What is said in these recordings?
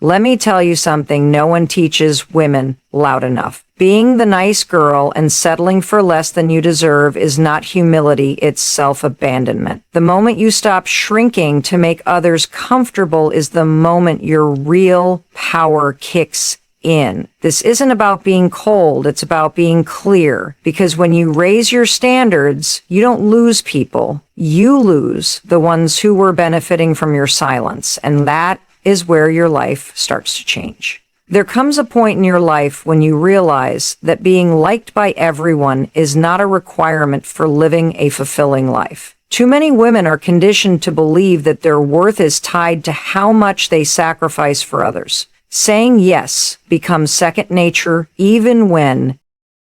Let me tell you something no one teaches women loud enough. Being the nice girl and settling for less than you deserve is not humility, it's self-abandonment. The moment you stop shrinking to make others comfortable is the moment your real power kicks in. This isn't about being cold, it's about being clear. Because when you raise your standards, you don't lose people. You lose the ones who were benefiting from your silence. And that is where your life starts to change. There comes a point in your life when you realize that being liked by everyone is not a requirement for living a fulfilling life. Too many women are conditioned to believe that their worth is tied to how much they sacrifice for others. Saying yes becomes second nature even when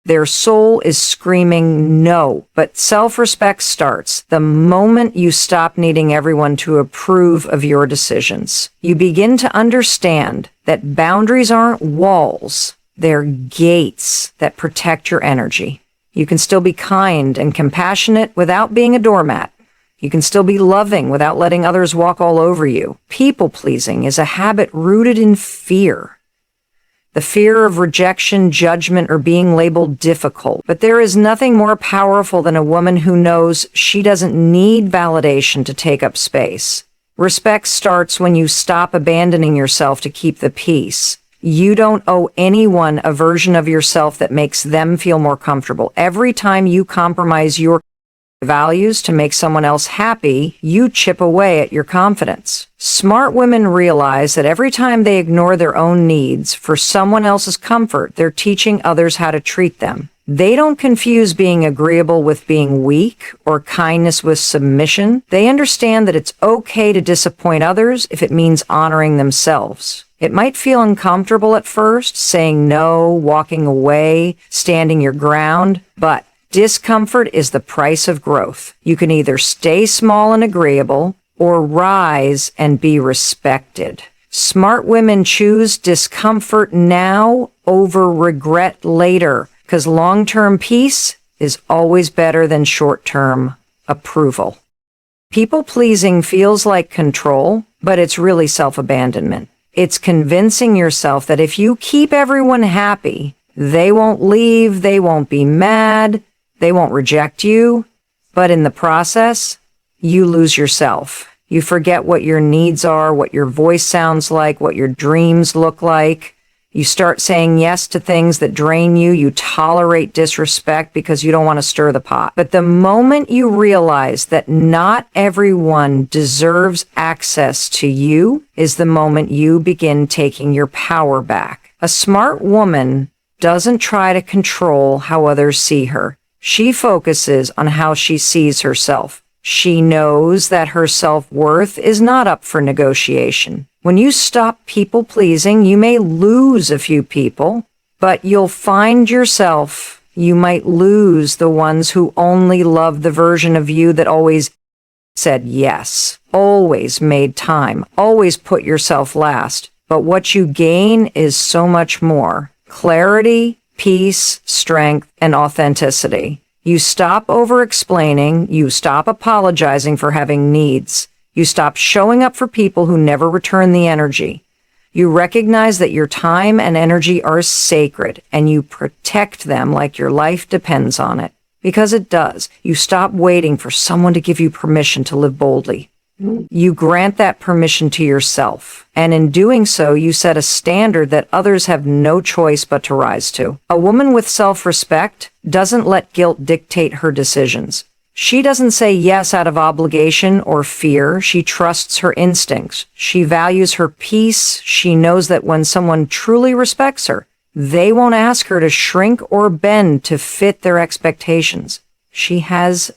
their soul is screaming no. But self-respect starts the moment you stop needing everyone to approve of your decisions. You begin to understand that boundaries aren't walls, they're gates that protect your energy. You can still be kind and compassionate without being a doormat. You can still be loving without letting others walk all over you. People-pleasing is a habit rooted in fear. The fear of rejection, judgment, or being labeled difficult. But there is nothing more powerful than a woman who knows she doesn't need validation to take up space. Respect starts when you stop abandoning yourself to keep the peace. You don't owe anyone a version of yourself that makes them feel more comfortable. Every time you compromise your values to make someone else happy, you chip away at your confidence. Smart women realize that every time they ignore their own needs for someone else's comfort, they're teaching others how to treat them. They don't confuse being agreeable with being weak or kindness with submission. They understand that it's okay to disappoint others if it means honoring themselves. It might feel uncomfortable at first, saying no, walking away, standing your ground, but discomfort is the price of growth. You can either stay small and agreeable or rise and be respected. Smart women choose discomfort now over regret later, because long-term peace is always better than short-term approval. People-pleasing feels like control, but it's really self-abandonment. It's convincing yourself that if you keep everyone happy, they won't leave, they won't be mad, they won't reject you, but in the process, you lose yourself. You forget what your needs are, what your voice sounds like, what your dreams look like. You start saying yes to things that drain you. You tolerate disrespect because you don't want to stir the pot. But the moment you realize that not everyone deserves access to you is the moment you begin taking your power back. A smart woman doesn't try to control how others see her. She focuses on how she sees herself. She knows that her self-worth is not up for negotiation. When you stop people-pleasing, you may lose a few people, but you'll find yourself. You might lose the ones who only love the version of you that always said yes, always made time, always put yourself last. But what you gain is so much more. Clarity, peace, strength, and authenticity. You stop over-explaining. You stop apologizing for having needs. You stop showing up for people who never return the energy. You recognize that your time and energy are sacred, and you protect them like your life depends on it. Because it does. You stop waiting for someone to give you permission to live boldly. You grant that permission to yourself, and in doing so, you set a standard that others have no choice but to rise to. A woman with self-respect doesn't let guilt dictate her decisions. She doesn't say yes out of obligation or fear. She trusts her instincts. She values her peace. She knows that when someone truly respects her, they won't ask her to shrink or bend to fit their expectations. She has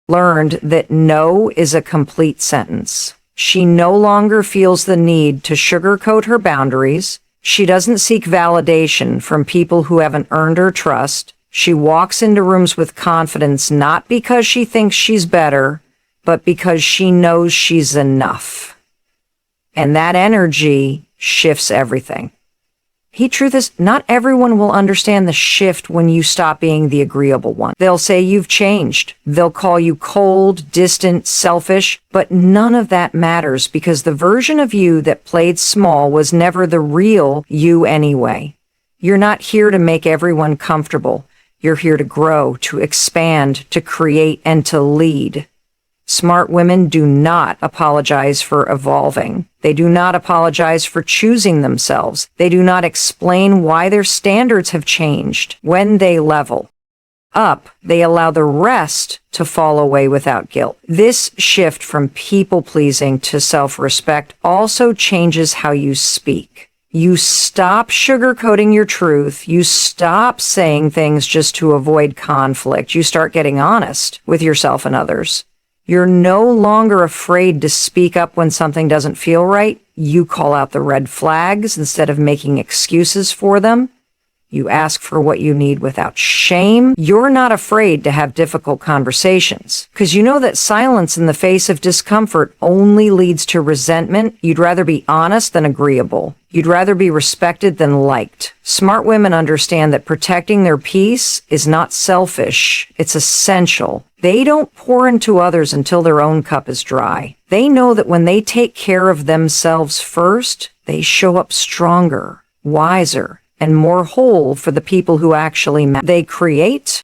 learned that no is a complete sentence. She no longer feels the need to sugarcoat her boundaries. She doesn't seek validation from people who haven't earned her trust. She walks into rooms with confidence, not because she thinks she's better, but because she knows she's enough. And that energy shifts everything. Truth is, not everyone will understand the shift when you stop being the agreeable one. They'll say you've changed. They'll call you cold, distant, selfish, but none of that matters because the version of you that played small was never the real you anyway. You're not here to make everyone comfortable. You're here to grow, to expand, to create, and to lead. Smart women do not apologize for evolving. They do not apologize for choosing themselves. They do not explain why their standards have changed. When they level up, they allow the rest to fall away without guilt. This shift from people-pleasing to self-respect also changes how you speak. You stop sugarcoating your truth. You stop saying things just to avoid conflict. You start getting honest with yourself and others. You're no longer afraid to speak up when something doesn't feel right. You call out the red flags instead of making excuses for them. You ask for what you need without shame. You're not afraid to have difficult conversations because you know that silence in the face of discomfort only leads to resentment. You'd rather be honest than agreeable. You'd rather be respected than liked. Smart women understand that protecting their peace is not selfish. It's essential. They don't pour into others until their own cup is dry. They know that when they take care of themselves first, they show up stronger, wiser, and more whole for the people who actually matter. They create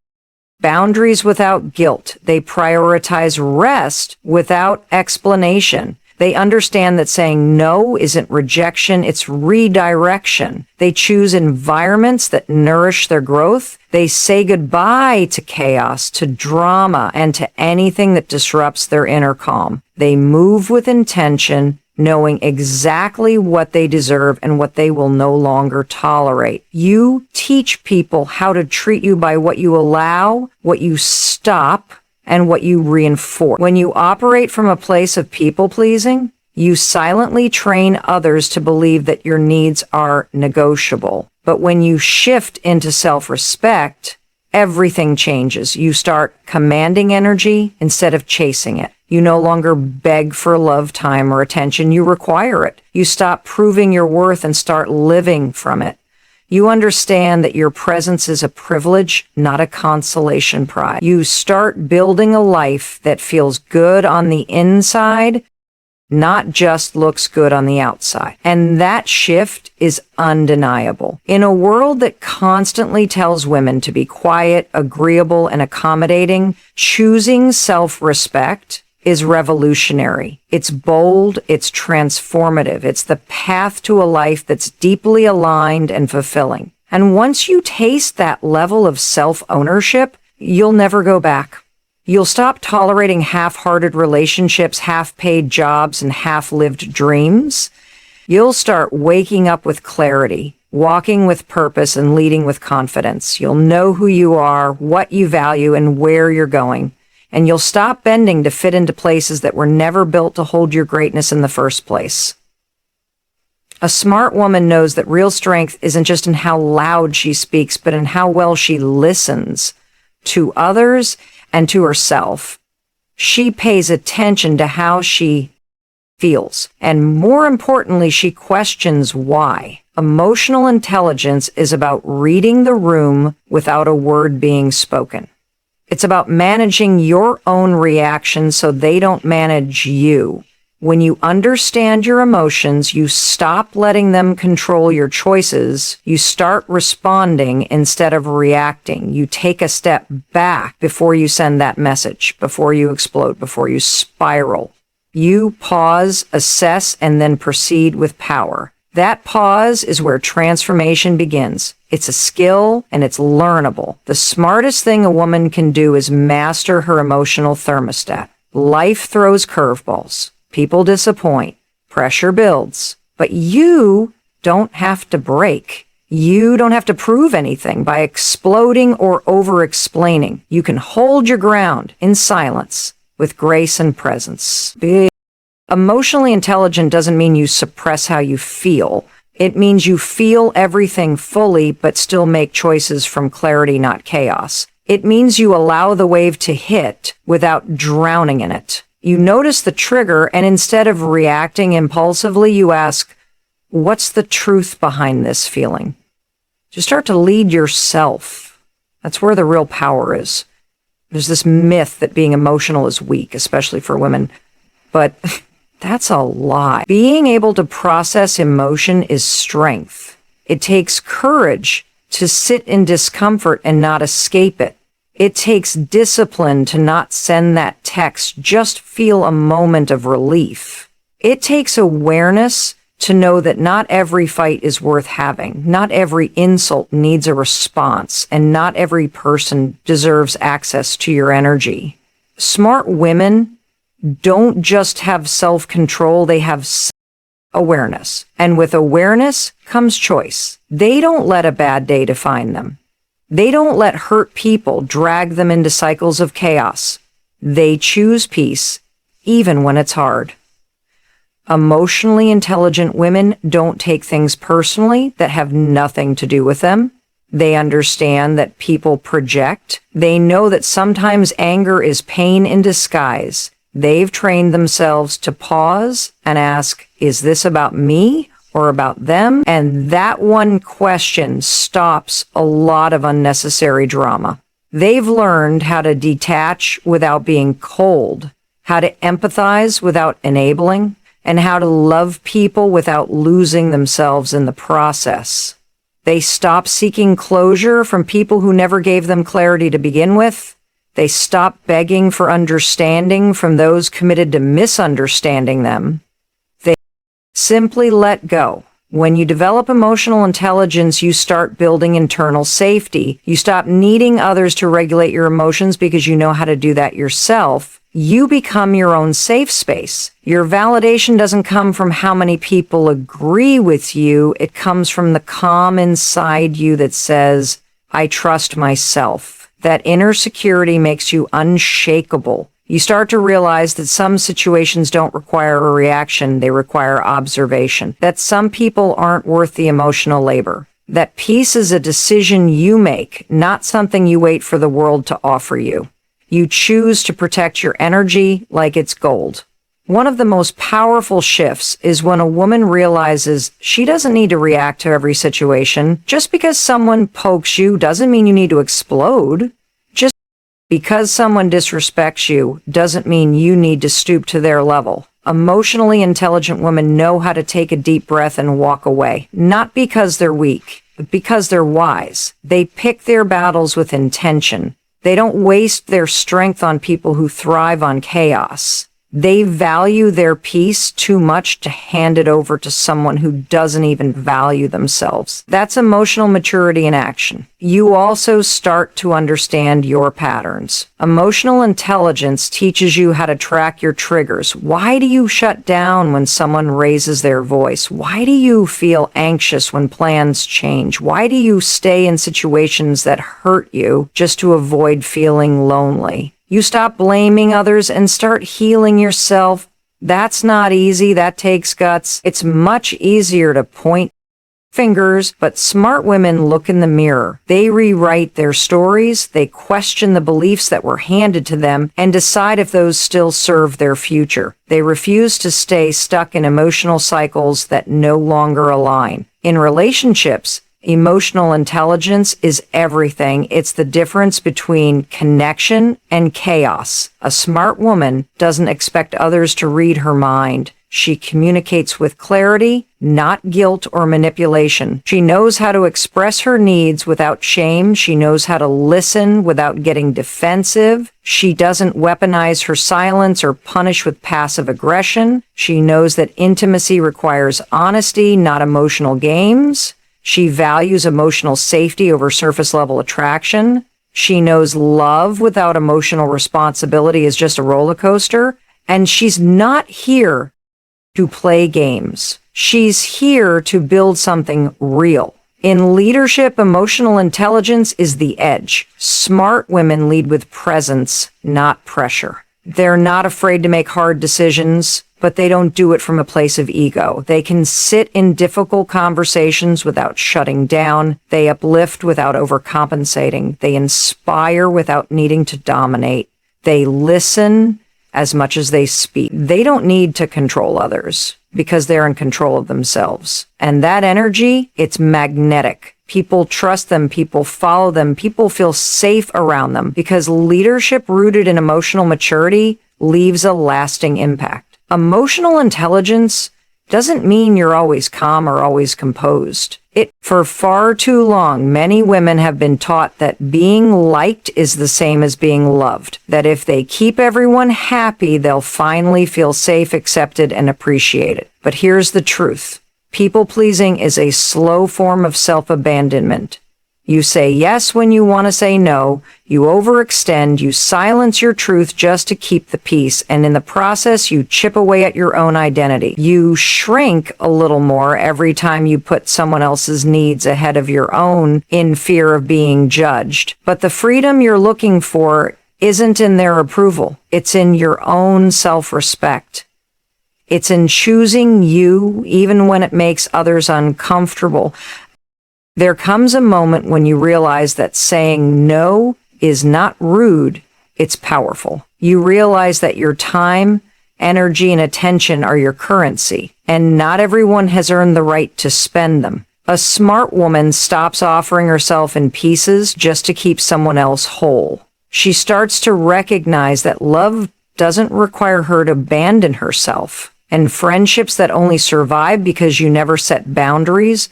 boundaries without guilt. They prioritize rest without explanation. They understand that saying no isn't rejection, it's redirection. They choose environments that nourish their growth. They say goodbye to chaos, to drama, and to anything that disrupts their inner calm. They move with intention, knowing exactly what they deserve and what they will no longer tolerate. You teach people how to treat you by what you allow, what you stop, and what you reinforce. When you operate from a place of people-pleasing, you silently train others to believe that your needs are negotiable. But when you shift into self-respect, everything changes. You start commanding energy instead of chasing it. You no longer beg for love, time, or attention. You require it. You stop proving your worth and start living from it. You understand that your presence is a privilege, not a consolation prize. You start building a life that feels good on the inside, not just looks good on the outside. And that shift is undeniable. In a world that constantly tells women to be quiet, agreeable, and accommodating, choosing self-respect is revolutionary. It's bold, it's transformative. It's the path to a life that's deeply aligned and fulfilling. And once you taste that level of self-ownership, you'll never go back. You'll stop tolerating half-hearted relationships, half-paid jobs, and half-lived dreams. You'll start waking up with clarity, walking with purpose, and leading with confidence. You'll know who you are, what you value, and where you're going. And you'll stop bending to fit into places that were never built to hold your greatness in the first place. A smart woman knows that real strength isn't just in how loud she speaks, but in how well she listens to others and to herself. She pays attention to how she feels. And more importantly, she questions why. Emotional intelligence is about reading the room without a word being spoken. It's about managing your own reactions so they don't manage you. When you understand your emotions, you stop letting them control your choices. You start responding instead of reacting. You take a step back before you send that message, before you explode, before you spiral. You pause, assess, and then proceed with power. That pause is where transformation begins. It's a skill and it's learnable. The smartest thing a woman can do is master her emotional thermostat. Life throws curveballs. People disappoint. Pressure builds. But you don't have to break. You don't have to prove anything by exploding or over-explaining. You can hold your ground in silence with grace and presence. Emotionally intelligent doesn't mean you suppress how you feel. It means you feel everything fully, but still make choices from clarity, not chaos. It means you allow the wave to hit without drowning in it. You notice the trigger, and instead of reacting impulsively, you ask, what's the truth behind this feeling? to start to lead yourself. That's where the real power is. There's this myth that being emotional is weak, especially for women, but that's a lie. Being able to process emotion is strength. It takes courage to sit in discomfort and not escape it. It takes discipline to not send that text, just feel a moment of relief. It takes awareness to know that not every fight is worth having. Not every insult needs a response, and not every person deserves access to your energy. Smart women don't just have self-control, they have awareness. And with awareness comes choice. They don't let a bad day define them. They don't let hurt people drag them into cycles of chaos. They choose peace, even when it's hard. Emotionally intelligent women don't take things personally that have nothing to do with them. They understand that people project. They know that sometimes anger is pain in disguise. They've trained themselves to pause and ask, is this about me or about them? And that one question stops a lot of unnecessary drama. They've learned how to detach without being cold, how to empathize without enabling, and how to love people without losing themselves in the process. They stop seeking closure from people who never gave them clarity to begin with. They stop begging for understanding from those committed to misunderstanding them. They simply let go. When you develop emotional intelligence, you start building internal safety. You stop needing others to regulate your emotions because you know how to do that yourself. You become your own safe space. Your validation doesn't come from how many people agree with you. It comes from the calm inside you that says, I trust myself. That inner security makes you unshakable. You start to realize that some situations don't require a reaction, they require observation. That some people aren't worth the emotional labor. That peace is a decision you make, not something you wait for the world to offer you. You choose to protect your energy like it's gold. One of the most powerful shifts is when a woman realizes she doesn't need to react to every situation. Just because someone pokes you doesn't mean you need to explode. Just because someone disrespects you doesn't mean you need to stoop to their level. Emotionally intelligent women know how to take a deep breath and walk away. Not because they're weak, but because they're wise. They pick their battles with intention. They don't waste their strength on people who thrive on chaos. They value their peace too much to hand it over to someone who doesn't even value themselves. That's emotional maturity in action. You also start to understand your patterns. Emotional intelligence teaches you how to track your triggers. Why do you shut down when someone raises their voice? Why do you feel anxious when plans change? Why do you stay in situations that hurt you just to avoid feeling lonely? You stop blaming others and start healing yourself. That's not easy. That takes guts. It's much easier to point fingers, but smart women look in the mirror. They rewrite their stories. They question the beliefs that were handed to them and decide if those still serve their future. They refuse to stay stuck in emotional cycles that no longer align. In relationships, emotional intelligence is everything. It's the difference between connection and chaos. A smart woman doesn't expect others to read her mind. She communicates with clarity, not guilt or manipulation. She knows how to express her needs without shame. She knows how to listen without getting defensive. She doesn't weaponize her silence or punish with passive aggression. She knows that intimacy requires honesty, not emotional games. She values emotional safety over surface-level attraction. She knows love without emotional responsibility is just a roller coaster. And she's not here to play games. She's here to build something real. In leadership, emotional intelligence is the edge. Smart women lead with presence, not pressure. They're not afraid to make hard decisions, but they don't do it from a place of ego. They can sit in difficult conversations without shutting down. They uplift without overcompensating. They inspire without needing to dominate. They listen as much as they speak. They don't need to control others. because they're in control of themselves. And that energy, it's magnetic. People trust them, people follow them, people feel safe around them because leadership rooted in emotional maturity leaves a lasting impact. Emotional intelligence doesn't mean you're always calm or always composed. For far too long, many women have been taught that being liked is the same as being loved. That if they keep everyone happy, they'll finally feel safe, accepted, and appreciated. But here's the truth. People-pleasing is a slow form of self-abandonment. You say yes when you want to say no, you overextend, you silence your truth just to keep the peace, and in the process, you chip away at your own identity. You shrink a little more every time you put someone else's needs ahead of your own in fear of being judged. But the freedom you're looking for isn't in their approval. It's in your own self-respect. It's in choosing you even when it makes others uncomfortable. There comes a moment when you realize that saying no is not rude, it's powerful. You realize that your time, energy, and attention are your currency, and not everyone has earned the right to spend them. A smart woman stops offering herself in pieces just to keep someone else whole. She starts to recognize that love doesn't require her to abandon herself, and friendships that only survive because you never set boundaries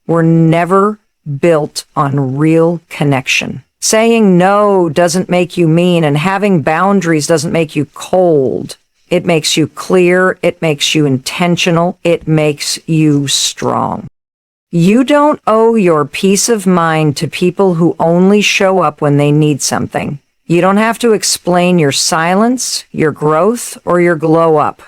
were never built on real connection. Saying no doesn't make you mean, and having boundaries doesn't make you cold. It makes you clear, it makes you intentional, it makes you strong. You don't owe your peace of mind to people who only show up when they need something. You don't have to explain your silence, your growth, or your glow up.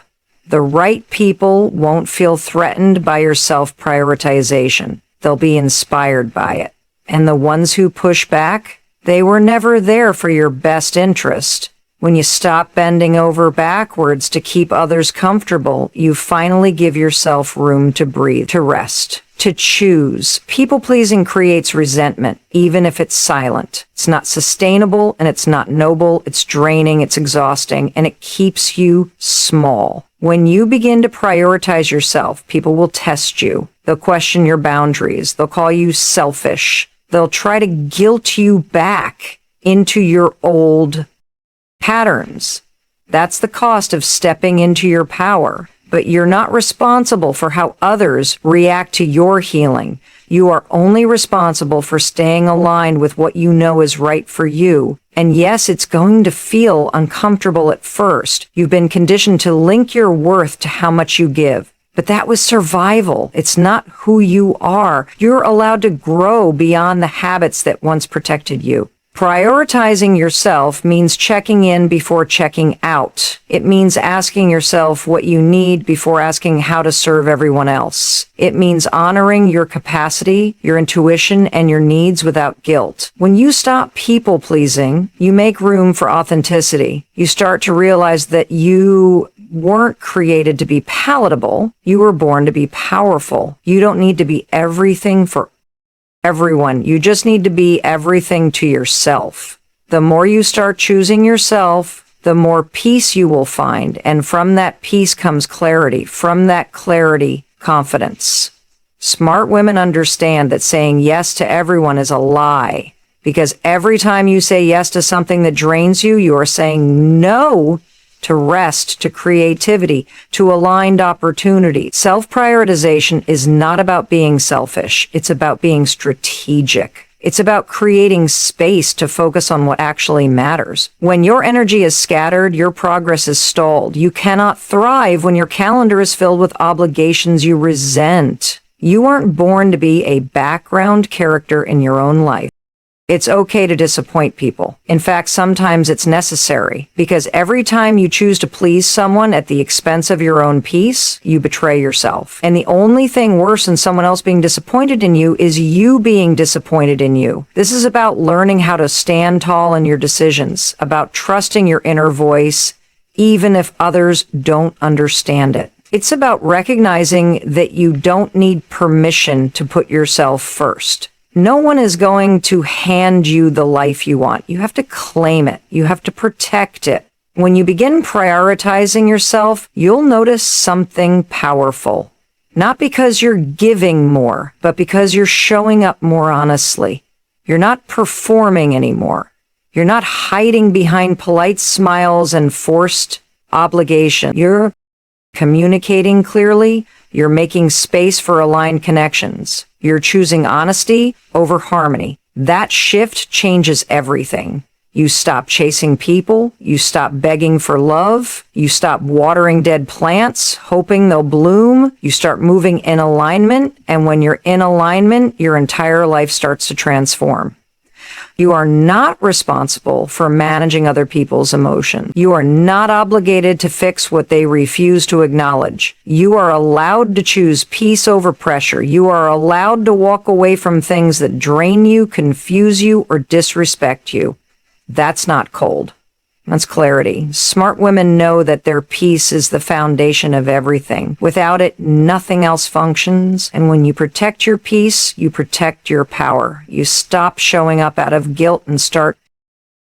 The right people won't feel threatened by your self-prioritization. They'll be inspired by it. And the ones who push back, they were never there for your best interest. When you stop bending over backwards to keep others comfortable, you finally give yourself room to breathe, to rest, to choose. People-pleasing creates resentment, even if it's silent. It's not sustainable and it's not noble. It's draining, it's exhausting, and it keeps you small. When you begin to prioritize yourself, people will test you. They'll question your boundaries. They'll call you selfish. They'll try to guilt you back into your old patterns. That's the cost of stepping into your power. But you're not responsible for how others react to your healing. You are only responsible for staying aligned with what you know is right for you. And yes, it's going to feel uncomfortable at first. You've been conditioned to link your worth to how much you give. But that was survival. It's not who you are. You're allowed to grow beyond the habits that once protected you. Prioritizing yourself means checking in before checking out. It means asking yourself what you need before asking how to serve everyone else. It means honoring your capacity, your intuition, and your needs without guilt. When you stop people-pleasing, you make room for authenticity. You start to realize that you weren't created to be palatable. You were born to be powerful. You don't need to be everything for everyone. You just need to be everything to yourself. The more you start choosing yourself, the more peace you will find. And from that peace comes clarity. From that clarity, confidence. Smart women understand that saying yes to everyone is a lie. Because every time you say yes to something that drains you, you are saying no to rest, to creativity, to aligned opportunity. Self-prioritization is not about being selfish. It's about being strategic. It's about creating space to focus on what actually matters. When your energy is scattered, your progress is stalled. You cannot thrive when your calendar is filled with obligations you resent. You aren't born to be a background character in your own life. It's okay to disappoint people. In fact, sometimes it's necessary, because every time you choose to please someone at the expense of your own peace, you betray yourself. And the only thing worse than someone else being disappointed in you is you being disappointed in you. This is about learning how to stand tall in your decisions, about trusting your inner voice, even if others don't understand it. It's about recognizing that you don't need permission to put yourself first. No one is going to hand you the life you want. You have to claim it. You have to protect it. When you begin prioritizing yourself, you'll notice something powerful. Not because you're giving more, but because you're showing up more honestly. You're not performing anymore. You're not hiding behind polite smiles and forced obligation. You're communicating clearly. You're making space for aligned connections. You're choosing honesty over harmony. That shift changes everything. You stop chasing people. You stop begging for love. You stop watering dead plants, hoping they'll bloom. You start moving in alignment. And when you're in alignment, your entire life starts to transform. You are not responsible for managing other people's emotions. You are not obligated to fix what they refuse to acknowledge. You are allowed to choose peace over pressure. You are allowed to walk away from things that drain you, confuse you, or disrespect you. That's not cold. That's clarity. Smart women know that their peace is the foundation of everything. Without it, nothing else functions. And when you protect your peace, you protect your power. You stop showing up out of guilt and start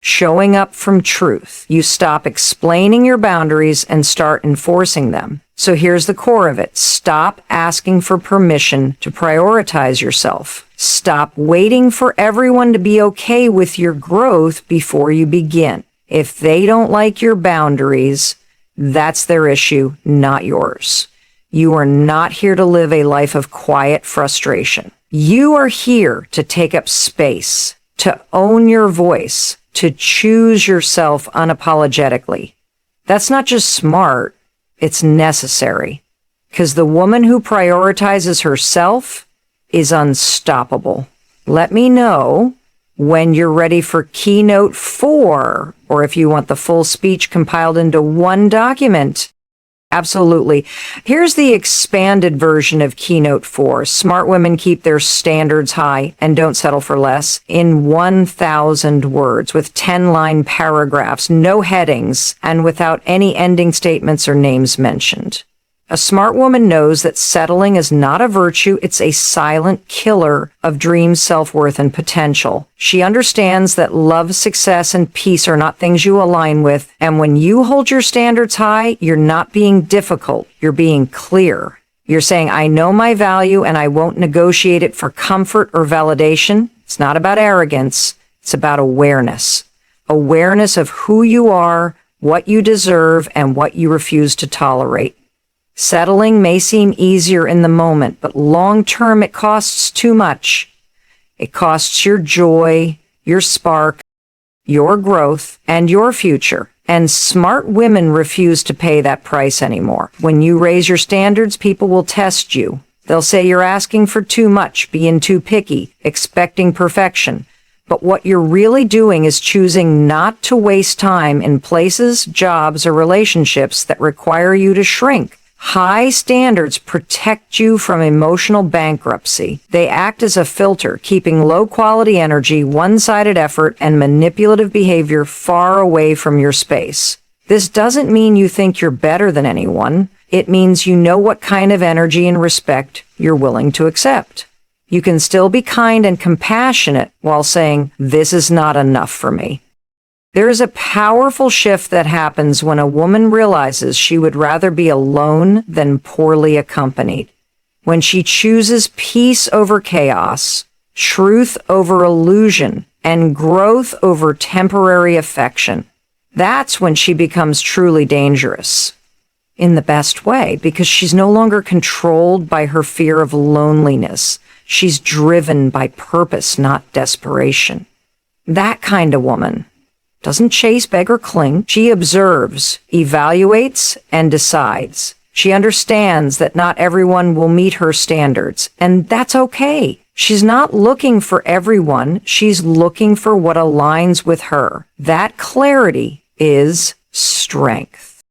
showing up from truth. You stop explaining your boundaries and start enforcing them. So here's the core of it. Stop asking for permission to prioritize yourself. Stop waiting for everyone to be okay with your growth before you begin. If they don't like your boundaries, that's their issue, not yours. You are not here to live a life of quiet frustration. You are here to take up space, to own your voice, to choose yourself unapologetically. That's not just smart, it's necessary. Because the woman who prioritizes herself is unstoppable. Let me know when you're ready for Keynote 4, or if you want the full speech compiled into one document. Absolutely. Here's the expanded version of Keynote 4. Smart women keep their standards high and don't settle for less, in 1,000 words, with 10-line paragraphs, no headings, and without any ending statements or names mentioned. A smart woman knows that settling is not a virtue, it's a silent killer of dreams, self-worth, and potential. She understands that love, success, and peace are not things you align with, and when you hold your standards high, you're not being difficult, you're being clear. You're saying, I know my value and I won't negotiate it for comfort or validation. It's not about arrogance, it's about awareness. Awareness of who you are, what you deserve, and what you refuse to tolerate. Settling may seem easier in the moment, but long-term it costs too much. It costs your joy, your spark, your growth, and your future. And smart women refuse to pay that price anymore. When you raise your standards, people will test you. They'll say you're asking for too much, being too picky, expecting perfection. But what you're really doing is choosing not to waste time in places, jobs, or relationships that require you to shrink. High standards protect you from emotional bankruptcy. They act as a filter, keeping low-quality energy, one-sided effort, and manipulative behavior far away from your space. This doesn't mean you think you're better than anyone. It means you know what kind of energy and respect you're willing to accept. You can still be kind and compassionate while saying, this is not enough for me. There is a powerful shift that happens when a woman realizes she would rather be alone than poorly accompanied. When she chooses peace over chaos, truth over illusion, and growth over temporary affection. That's when she becomes truly dangerous. In the best way, because she's no longer controlled by her fear of loneliness. She's driven by purpose, not desperation. That kind of woman doesn't chase, beg, or cling. She observes, evaluates, and decides. She understands that not everyone will meet her standards, and that's okay. She's not looking for everyone. She's looking for what aligns with her. That clarity is strength.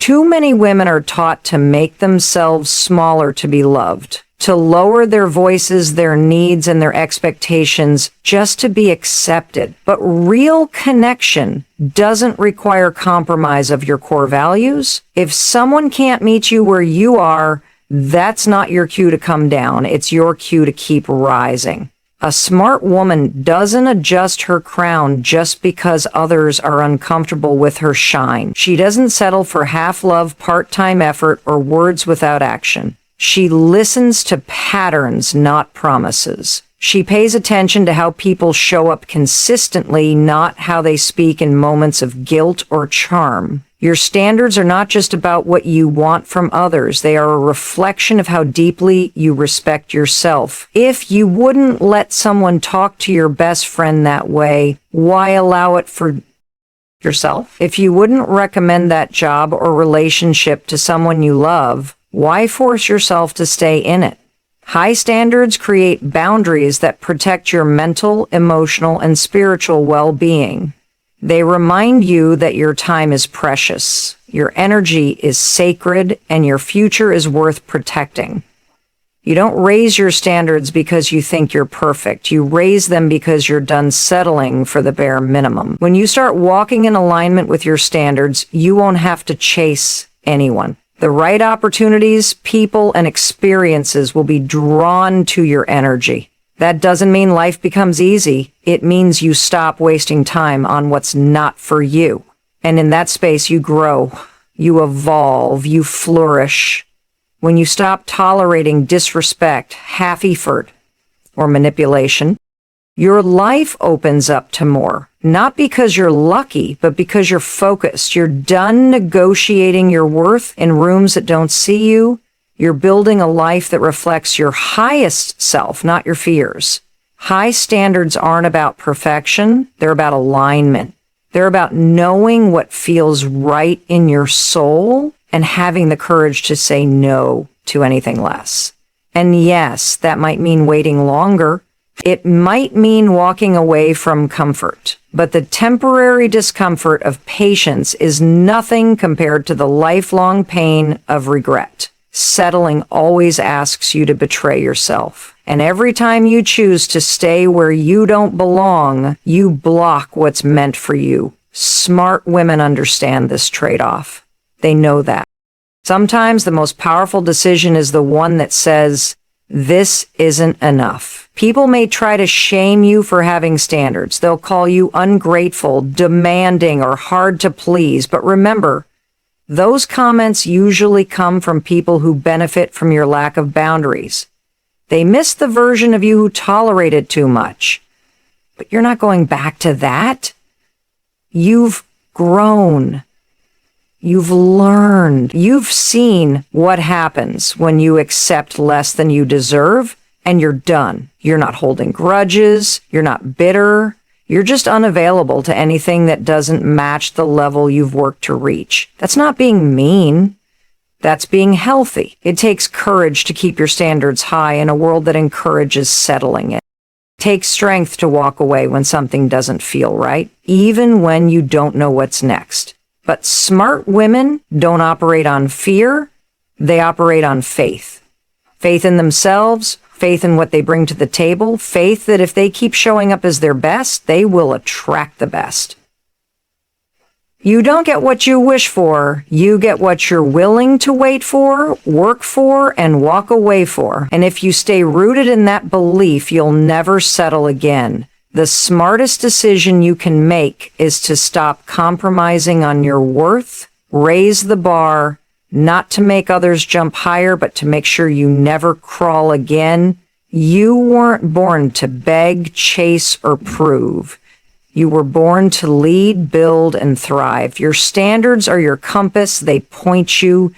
Too many women are taught to make themselves smaller to be loved, to lower their voices, their needs, and their expectations just to be accepted. But real connection doesn't require compromise of your core values. If someone can't meet you where you are, that's not your cue to come down. It's your cue to keep rising. A smart woman doesn't adjust her crown just because others are uncomfortable with her shine. She doesn't settle for half love, part-time effort, or words without action. She listens to patterns, not promises. She pays attention to how people show up consistently, not how they speak in moments of guilt or charm. Your standards are not just about what you want from others. They are a reflection of how deeply you respect yourself. If you wouldn't let someone talk to your best friend that way, why allow it for yourself? If you wouldn't recommend that job or relationship to someone you love, why force yourself to stay in it? High standards create boundaries that protect your mental, emotional, and spiritual well-being. They remind you that your time is precious, your energy is sacred, and your future is worth protecting. You don't raise your standards because you think you're perfect. You raise them because you're done settling for the bare minimum. When you start walking in alignment with your standards, you won't have to chase anyone. The right opportunities, people, and experiences will be drawn to your energy. That doesn't mean life becomes easy. It means you stop wasting time on what's not for you. And in that space, you grow, you evolve, you flourish. When you stop tolerating disrespect, half-effort, or manipulation, your life opens up to more. Not because you're lucky, but because you're focused. You're done negotiating your worth in rooms that don't see you. You're building a life that reflects your highest self, not your fears. High standards aren't about perfection. They're about alignment. They're about knowing what feels right in your soul and having the courage to say no to anything less. And yes, that might mean waiting longer. It might mean walking away from comfort, but the temporary discomfort of patience is nothing compared to the lifelong pain of regret. Settling always asks you to betray yourself. And every time you choose to stay where you don't belong, you block what's meant for you. Smart women understand this trade-off. They know that. Sometimes the most powerful decision is the one that says, this isn't enough. People may try to shame you for having standards. They'll call you ungrateful, demanding, or hard to please. But remember, those comments usually come from people who benefit from your lack of boundaries. They miss the version of you who tolerated too much. But you're not going back to that. You've grown. You've learned. You've seen what happens when you accept less than you deserve, and you're done. You're not holding grudges. You're not bitter. You're just unavailable to anything that doesn't match the level you've worked to reach. That's not being mean. That's being healthy. It takes courage to keep your standards high in a world that encourages settling it. It takes strength to walk away when something doesn't feel right, even when you don't know what's next. But smart women don't operate on fear. They operate on faith. Faith in themselves, faith in what they bring to the table, faith that if they keep showing up as their best, they will attract the best. You don't get what you wish for. You get what you're willing to wait for, work for, and walk away for. And if you stay rooted in that belief, you'll never settle again. The smartest decision you can make is to stop compromising on your worth, raise the bar, not to make others jump higher, but to make sure you never crawl again. You weren't born to beg, chase, or prove. You were born to lead, build, and thrive. Your standards are your compass. They point you